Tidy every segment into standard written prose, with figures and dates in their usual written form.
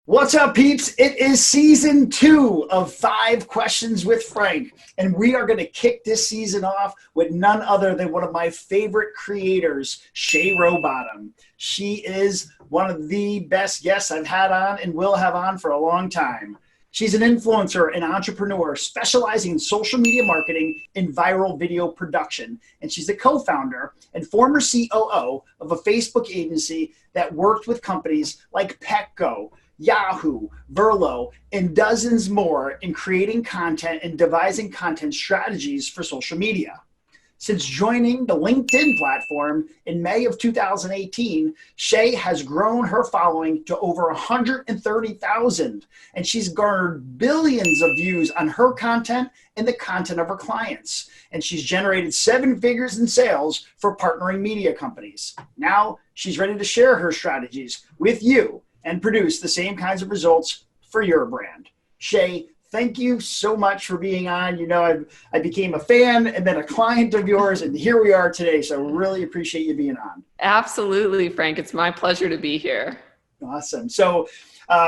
What's up, peeps? It is season 2 of 5 Questions with Frank, and we are going to kick this season off with none other than one of my favorite creators, Shay Rowbottom. She is one of the best guests I've had on and will have on for a long time. She's an influencer and entrepreneur specializing in social media marketing and viral video production. And she's the co-founder and former COO of a Facebook agency that worked with companies like Petco, Yahoo, Verlo, and dozens more in creating content and devising content strategies for social media. Since joining the LinkedIn platform in May of 2018, Shay has grown her following to over 130,000, and she's garnered billions of views on her content and the content of her clients. And she's generated 7 figures in sales for partnering media companies. Now she's ready to share her strategies with you and produce the same kinds of results for your brand. Shay, thank you so much for being on. You know, I became a fan and then a client of yours, and here we are today. So I really appreciate you being on. Absolutely, Frank. It's my pleasure to be here. Awesome. So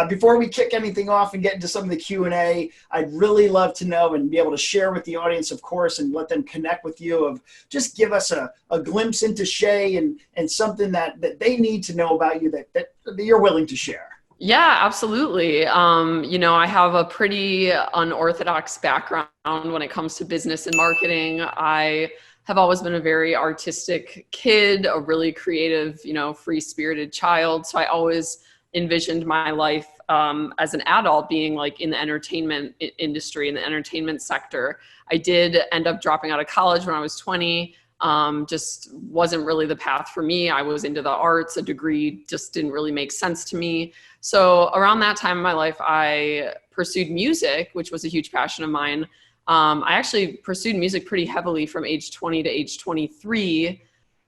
before we kick anything off and get into some of the Q&A, I'd really love to know and be able to share with the audience, of course, and let them connect with you of just give us a glimpse into Shay and something that they need to know about you that you're willing to share. Yeah, absolutely. I have a pretty unorthodox background when it comes to business and marketing. I have always been a very artistic kid, a really creative, free-spirited child. So I always envisioned my life as an adult being like in the entertainment industry, in the entertainment sector. I did end up dropping out of college when I was 20. Just wasn't really the path for me. I was into the arts. A degree just didn't really make sense to me. So around that time in my life, I pursued music, which was a huge passion of mine. I actually pursued music pretty heavily from age 20 to age 23.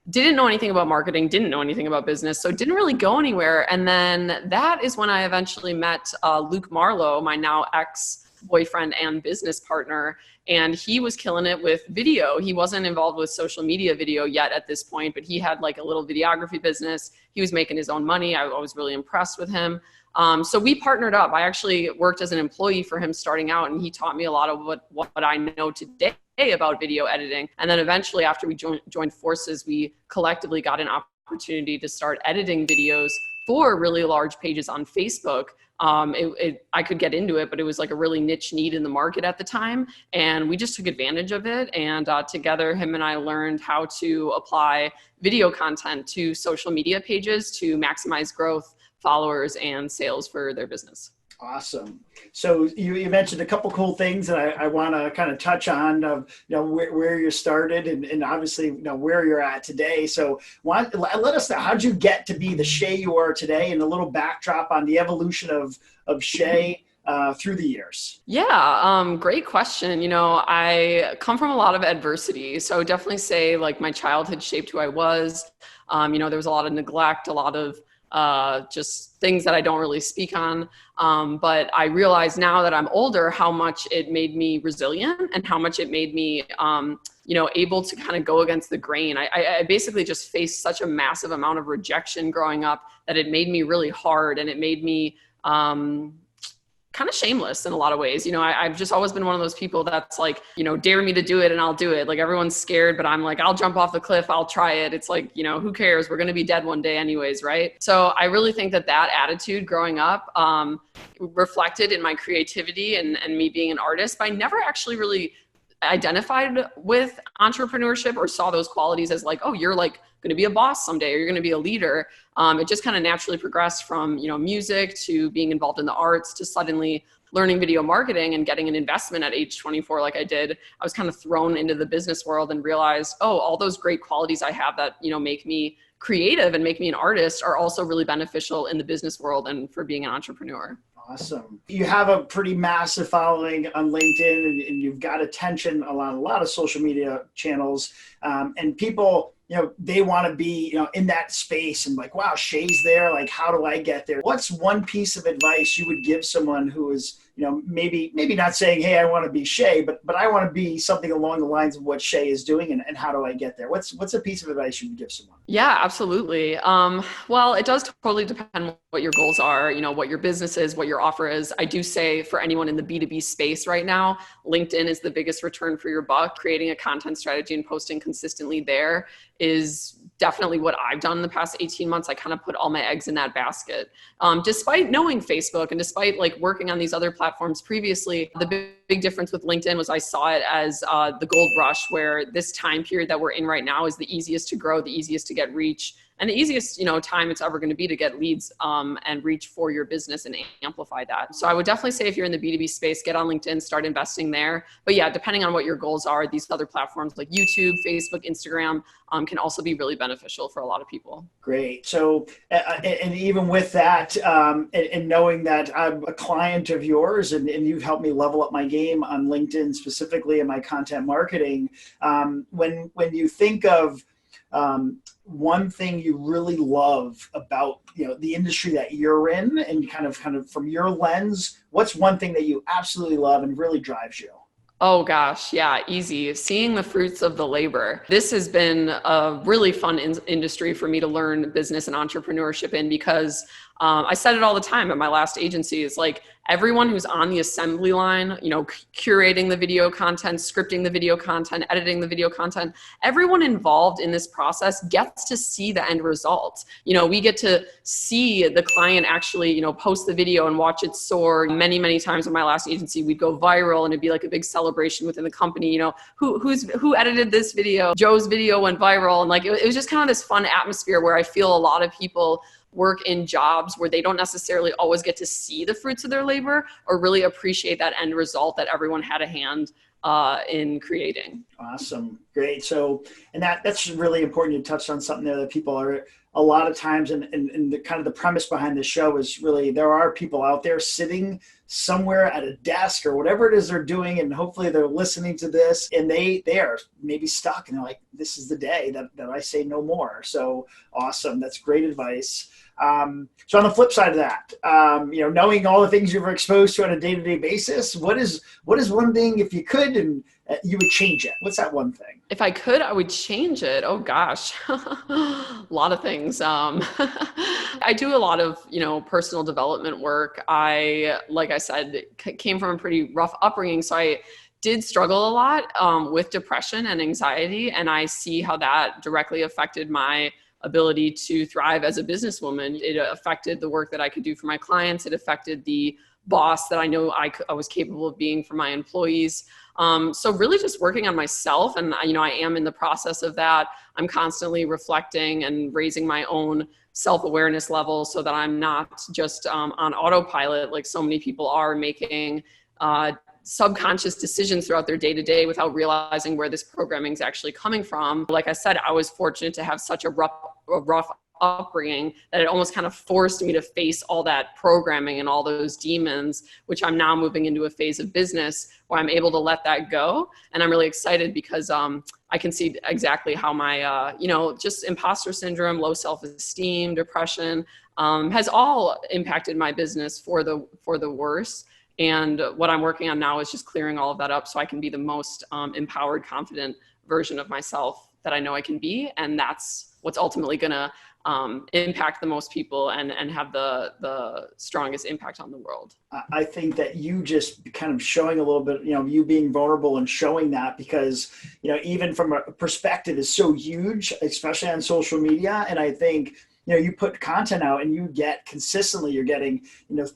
Didn't know anything about marketing, didn't know anything about business, so didn't really go anywhere. And then that is when I eventually met Luke Marlowe, my now ex-boyfriend and business partner, and he was killing it with video. He wasn't involved with social media video yet at this point, but he had like a little videography business. He was making his own money. I was really impressed with him. So we partnered up. I actually worked as an employee for him starting out, and he taught me a lot of what I know today about video editing. And then eventually after we joined forces, we collectively got an opportunity to start editing videos for really large pages on Facebook. I could get into it, but it was like a really niche need in the market at the time. And we just took advantage of it. And together, him and I learned how to apply video content to social media pages to maximize growth, followers, and sales for their business. Awesome. So you mentioned a couple cool things that I want to kind of touch on, where you started and obviously, where you're at today. So let us know, how'd you get to be the Shay you are today, and a little backdrop on the evolution of Shay through the years? Yeah, great question. I come from a lot of adversity. So definitely say like my childhood shaped who I was. There was a lot of neglect, a lot of just things that I don't really speak on. But I realize now that I'm older, how much it made me resilient and how much it made me, able to kind of go against the grain. I basically just faced such a massive amount of rejection growing up that it made me really hard, and it made me, kind of shameless in a lot of ways. I've just always been one of those people that's like, dare me to do it and I'll do it. Like everyone's scared, but I'm like, I'll jump off the cliff. I'll try it. It's like, who cares? We're going to be dead one day anyways. Right. So I really think that attitude growing up, reflected in my creativity and me being an artist, but I never actually really identified with entrepreneurship or saw those qualities as like, oh, you're like going to be a boss someday, or you're going to be a leader. It just kind of naturally progressed from, music to being involved in the arts to suddenly learning video marketing and getting an investment at age 24 like I did. I was kind of thrown into the business world and realized, oh, all those great qualities I have that, make me creative and make me an artist are also really beneficial in the business world and for being an entrepreneur. Awesome. You have a pretty massive following on LinkedIn, and you've got attention on a lot of social media channels, and people, they want to be, in that space and like, wow, Shay's there. Like, how do I get there? What's one piece of advice you would give someone who is, maybe not saying, hey, I want to be Shay, but I want to be something along the lines of what Shay is doing, and how do I get there? What's a piece of advice you would give someone? Yeah, absolutely. Well, it does totally depend what your goals are, what your business is, what your offer is. I do say for anyone in the B2B space right now, LinkedIn is the biggest return for your buck. Creating a content strategy and posting consistently there is definitely what I've done in the past 18 months. I kind of put all my eggs in that basket. Despite knowing Facebook and despite like working on these other platforms previously, the big difference with LinkedIn was I saw it as the gold rush, where this time period that we're in right now is the easiest to grow, the easiest to get reach, and the easiest, time it's ever going to be to get leads and reach for your business and amplify that. So I would definitely say if you're in the B2B space, get on LinkedIn, start investing there. But yeah, depending on what your goals are, these other platforms like YouTube, Facebook, Instagram can also be really beneficial for a lot of people. Great. So, and even with that, and knowing that I'm a client of yours, and you've helped me level up my game on LinkedIn, specifically in my content marketing, when you think of one thing you really love about the industry that you're in, and kind of from your lens, what's one thing that you absolutely love and really drives you? Oh gosh, yeah, easy. Seeing the fruits of the labor. This has been a really fun industry for me to learn business and entrepreneurship in, because I said it all the time at my last agency. It's like everyone who's on the assembly line, curating the video content, scripting the video content, editing the video content, everyone involved in this process gets to see the end result. We get to see the client actually, post the video and watch it soar. Many, many times in my last agency, we'd go viral and it'd be like a big celebration within the company. Who edited this video? Joe's video went viral. And like, it was just kind of this fun atmosphere where I feel a lot of people work in jobs where they don't necessarily always get to see the fruits of their labor or really appreciate that end result that everyone had a hand in creating. Awesome. Great. So, and that's really important. You touched on something there that people are a lot of times, and the kind of the premise behind the show is really, there are people out there sitting somewhere at a desk or whatever it is they're doing, and hopefully they're listening to this, and they are maybe stuck, and they're like, this is the day that I say no more. So awesome. That's great advice. So on the flip side of that, knowing all the things you're exposed to on a day-to-day basis, what is one thing, if you could, and you would change it? What's that one thing? If I could, I would change it. Oh gosh, a lot of things. I do a lot of, personal development work. Like I said, came from a pretty rough upbringing. So I did struggle a lot with depression and anxiety. And I see how that directly affected my ability to thrive as a businesswoman. It affected the work that I could do for my clients. It affected the boss that I know I was capable of being for my employees. So really just working on myself. And, I am in the process of that. I'm constantly reflecting and raising my own self-awareness level so that I'm not just on autopilot like so many people are, making subconscious decisions throughout their day-to-day without realizing where this programming is actually coming from. Like I said, I was fortunate to have such a rough upbringing that it almost kind of forced me to face all that programming and all those demons, which I'm now moving into a phase of business where I'm able to let that go. And I'm really excited because I can see exactly how my, just imposter syndrome, low self-esteem, depression has all impacted my business for the worse. And what I'm working on now is just clearing all of that up so I can be the most empowered, confident version of myself that I know I can be. And that's what's ultimately going to impact the most people and have the strongest impact on the world. I think that you just kind of showing a little bit, you being vulnerable and showing that, because, even from a perspective is so huge, especially on social media. And I think, you put content out and you get consistently, you're getting,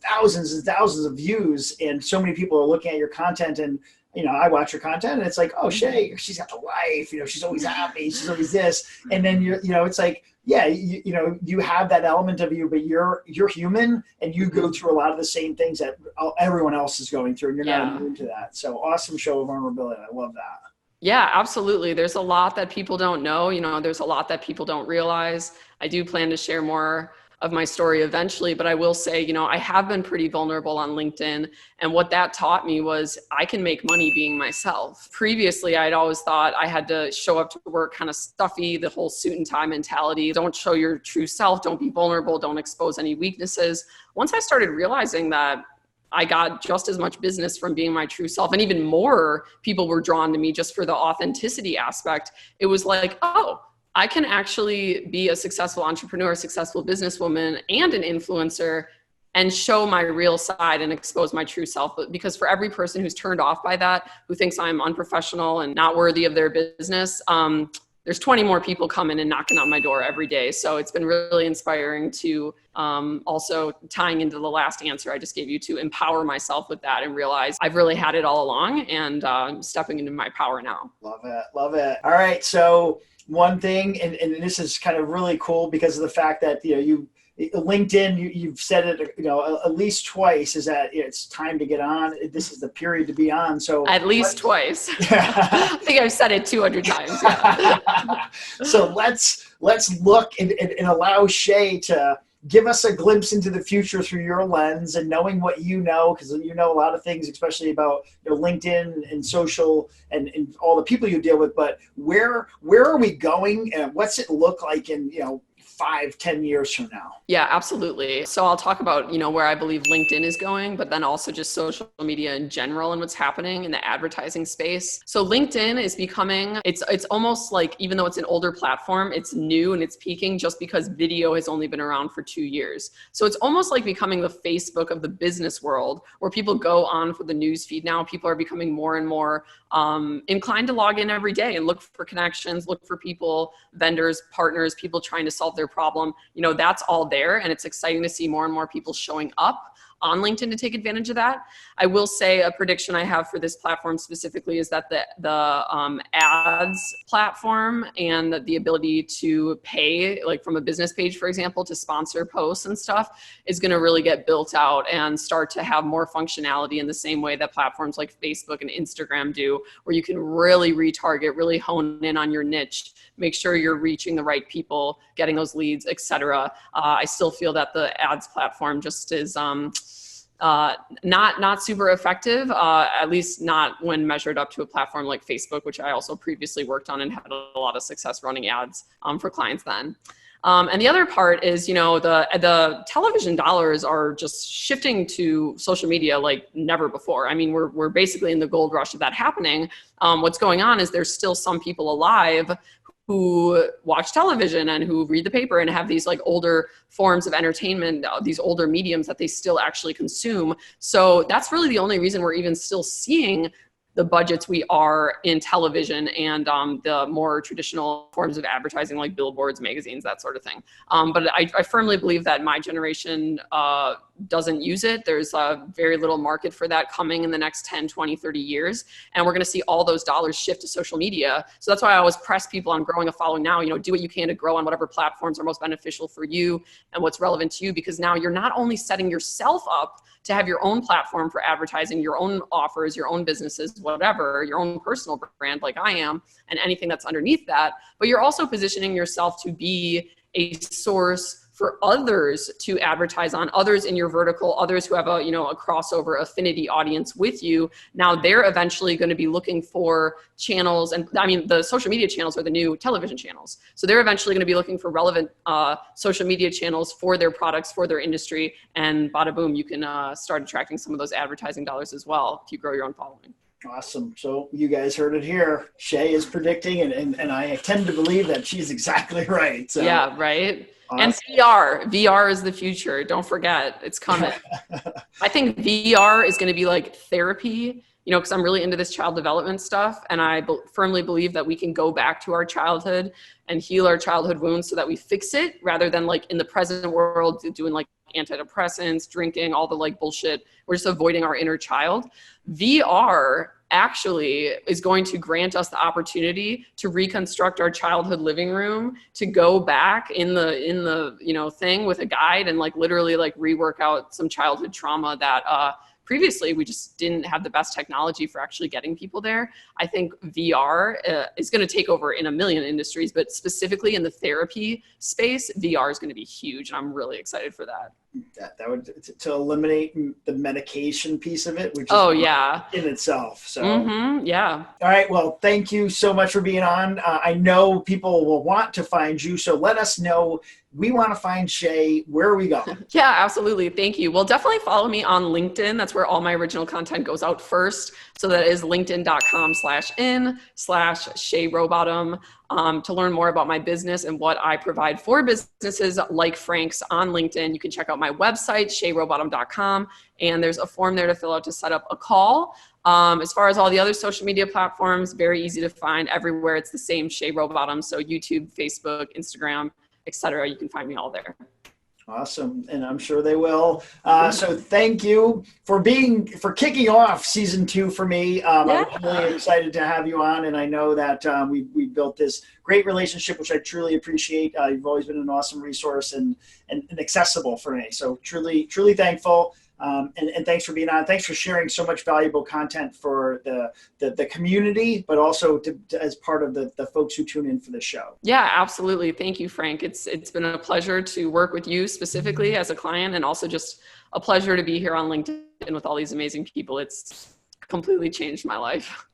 thousands and thousands of views, and so many people are looking at your content, and, I watch your content and it's like, oh, Shay, she's got the life, she's always happy. She's always this. And then it's like, yeah, you have that element of you, but you're human and you go through a lot of the same things that everyone else is going through, and you're not immune to that. So awesome show of vulnerability. I love that. Yeah, absolutely. There's a lot that people don't know. There's a lot that people don't realize. I do plan to share more of my story eventually, but I will say, I have been pretty vulnerable on LinkedIn. And what that taught me was I can make money being myself. Previously, I'd always thought I had to show up to work kind of stuffy, the whole suit and tie mentality. Don't show your true self. Don't be vulnerable. Don't expose any weaknesses. Once I started realizing that I got just as much business from being my true self, and even more people were drawn to me just for the authenticity aspect. It was like, oh, I can actually be a successful entrepreneur, a successful businesswoman, and an influencer, and show my real side and expose my true self. But because for every person who's turned off by that, who thinks I'm unprofessional and not worthy of their business, there's 20 more people coming and knocking on my door every day. So it's been really inspiring to also, tying into the last answer I just gave you, to empower myself with that and realize I've really had it all along, and I'm stepping into my power now. Love it. Love it. All right. So one thing, and this is kind of really cool because of the fact that, LinkedIn, you've said it, at least twice, is that it's time to get on. This is the period to be on. So at least twice. I think I've said it 200 times. Yeah. So let's look and allow Shay to give us a glimpse into the future through your lens, and knowing what you know, because you know a lot of things, especially about LinkedIn and social and all the people you deal with. But where are we going, and what's it look like in 5-10 years from now? Yeah, absolutely. So I'll talk about, where I believe LinkedIn is going, but then also just social media in general and what's happening in the advertising space. So LinkedIn is becoming, it's almost like, even though it's an older platform, it's new and it's peaking just because video has only been around for 2 years. So it's almost like becoming the Facebook of the business world, where people go on for the news feed now. People are becoming more and more inclined to log in every day and look for connections, look for people, vendors, partners, people trying to solve their problem. That's all there, and it's exciting to see more and more people showing up on LinkedIn to take advantage of that. I will say a prediction I have for this platform specifically is that the ads platform and the ability to pay, like from a business page, for example, to sponsor posts and stuff, is going to really get built out and start to have more functionality in the same way that platforms like Facebook and Instagram do, where you can really retarget, really hone in on your niche, make sure you're reaching the right people, getting those leads, etc. I still feel that the ads platform just is not super effective, at least not when measured up to a platform like Facebook, which I also previously worked on and had a lot of success running ads for clients then. And the other part is, the television dollars are just shifting to social media like never before. I mean, we're basically in the gold rush of that happening. What's going on is there's still some people alive who watch television and who read the paper and have these like older forms of entertainment, these older mediums that they still actually consume. So that's really the only reason we're even still seeing the budgets we are in television and the more traditional forms of advertising like billboards, magazines, that sort of thing. But I firmly believe that my generation doesn't use it. There's very little market for that coming in the next 10, 20, 30 years. And we're going to see all those dollars shift to social media. So that's why I always press people on growing a following now. Do what you can to grow on whatever platforms are most beneficial for you and what's relevant to you, because now you're not only setting yourself up to have your own platform for advertising, your own offers, your own businesses, whatever, your own personal brand like I am, and anything that's underneath that, but you're also positioning yourself to be a source for others to advertise on, others in your vertical, others who have a crossover affinity audience with you. Now they're eventually going to be looking for channels, and I mean, the social media channels are the new television channels. So they're eventually going to be looking for relevant social media channels for their products, for their industry, and bada boom, you can start attracting some of those advertising dollars as well if you grow your own following. Awesome. So you guys heard it here. Shay is predicting, and I tend to believe that she's exactly right. So. Yeah, right. Awesome. And VR is the future. Don't forget, it's coming. I think VR is going to be like therapy, because I'm really into this child development stuff. And I firmly believe that we can go back to our childhood and heal our childhood wounds so that we fix it, rather than like in the present world doing like antidepressants, drinking, all the like bullshit. We're just avoiding our inner child. VR actually is going to grant us the opportunity to reconstruct our childhood living room, to go back in the thing with a guide and like literally like rework out some childhood trauma that previously we just didn't have the best technology for actually getting people there. I think VR is going to take over in a million industries, but specifically in the therapy space, VR is going to be huge, and I'm really excited for that. That would, to eliminate the medication piece of it, which is in itself. So yeah. All right. Well, thank you so much for being on. I know people will want to find you, so let us know we want to find Shay. Where are we going? Yeah, absolutely. Thank you. Well, definitely follow me on LinkedIn. That's where all my original content goes out first. So that is linkedin.com/in/Shay Rowbottom to learn more about my business and what I provide for businesses like Frank's on LinkedIn. You can check out my website, shayrowbottom.com, and there's a form there to fill out to set up a call. As far as all the other social media platforms, very easy to find everywhere. It's the same, Shay Rowbottom. So YouTube, Facebook, Instagram, etc. You can find me all there. Awesome, and I'm sure they will. So thank you for kicking off season 2 for me. I'm really excited to have you on, and I know that we built this great relationship, which I truly appreciate. You've always been an awesome resource and accessible for me. So truly thankful. And thanks for being on. Thanks for sharing so much valuable content for the community, but also as part of the folks who tune in for the show. Yeah, absolutely. Thank you, Frank. It's been a pleasure to work with you specifically as a client, and also just a pleasure to be here on LinkedIn with all these amazing people. It's completely changed my life.